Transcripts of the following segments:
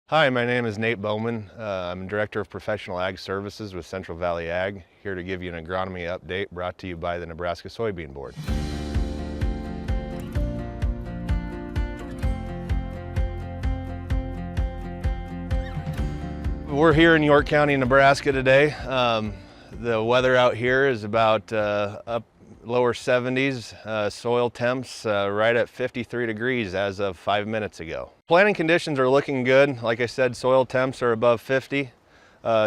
Hi, my name is Nate Bowman. I'm Director of Professional Ag Services with Central Valley Ag, here to give you an agronomy update brought to you by the Nebraska Soybean Board. We're here in York County, Nebraska today. The weather out here is about up lower 70s, soil temps right at 53 degrees as of 5 minutes ago. Planting conditions are looking good. Like I said, soil temps are above 50.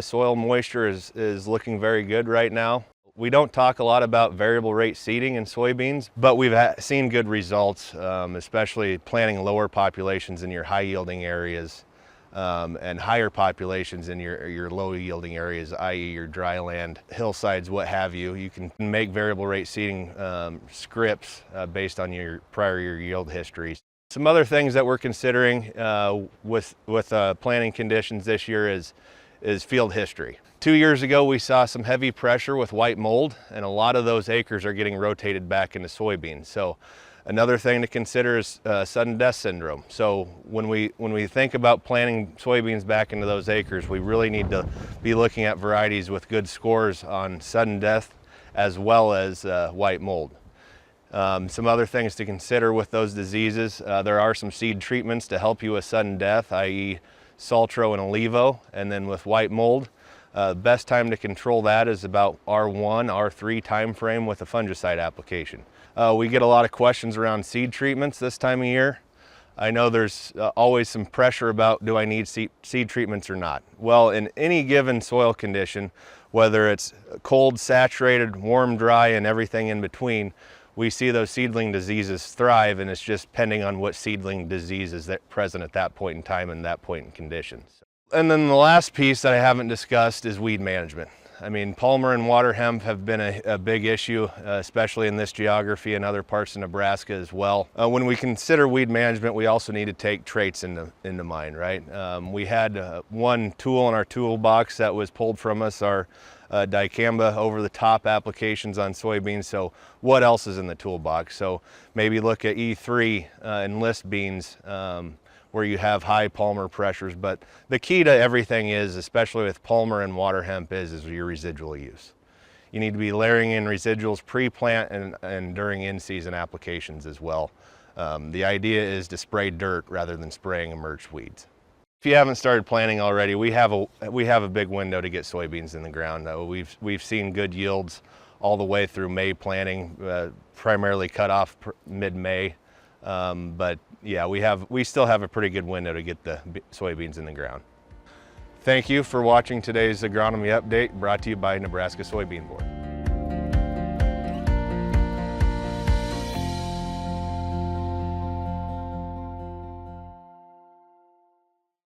Soil moisture is looking very good right now. We don't talk a lot about variable rate seeding in soybeans, but we've seen good results, especially planting lower populations in your high yielding areas. And higher populations in your low yielding areas, i.e. your dry land, hillsides, what have you. You can make variable rate seeding scripts based on your prior year yield histories. Some other things that we're considering with planting conditions this year is field history. 2 years ago, we saw some heavy pressure with white mold, and a lot of those acres are getting rotated back into soybeans. So another thing to consider is sudden death syndrome. So when we think about planting soybeans back into those acres, we really need to be looking at varieties with good scores on sudden death as well as white mold. Some other things to consider with those diseases, there are some seed treatments to help you with sudden death, i.e. Saltro and Olivo. And then with white mold, best time to control that is about R1, R3 time frame with a fungicide application. We get a lot of questions around seed treatments this time of year. I know there's always some pressure about, do I need seed treatments or not? Well, in any given soil condition, whether it's cold, saturated, warm, dry, and everything in between, we see those seedling diseases thrive, and it's just depending on what seedling disease is present at that point in time and that point in conditions. And then the last piece that I haven't discussed is weed management. I mean, palmer and water hemp have been a big issue, especially in this geography and other parts of Nebraska as well. When we consider weed management, we also need to take traits into mind, right? We had one tool in our toolbox that was pulled from us, our dicamba over-the-top applications on soybeans. So what else is in the toolbox? So maybe look at E3 enlist beans, where you have high palmer pressures. But the key to everything is, especially with palmer and water hemp, is your residual use. You need to be layering in residuals pre-plant and during in-season applications as well. The idea is to spray dirt rather than spraying emerged weeds. If you haven't started planting already, we have a big window to get soybeans in the ground. We've seen good yields all the way through May planting, primarily cut off mid-May. But yeah, we still have a pretty good window to get the soybeans in the ground. Thank you for watching today's agronomy update brought to you by Nebraska Soybean Board.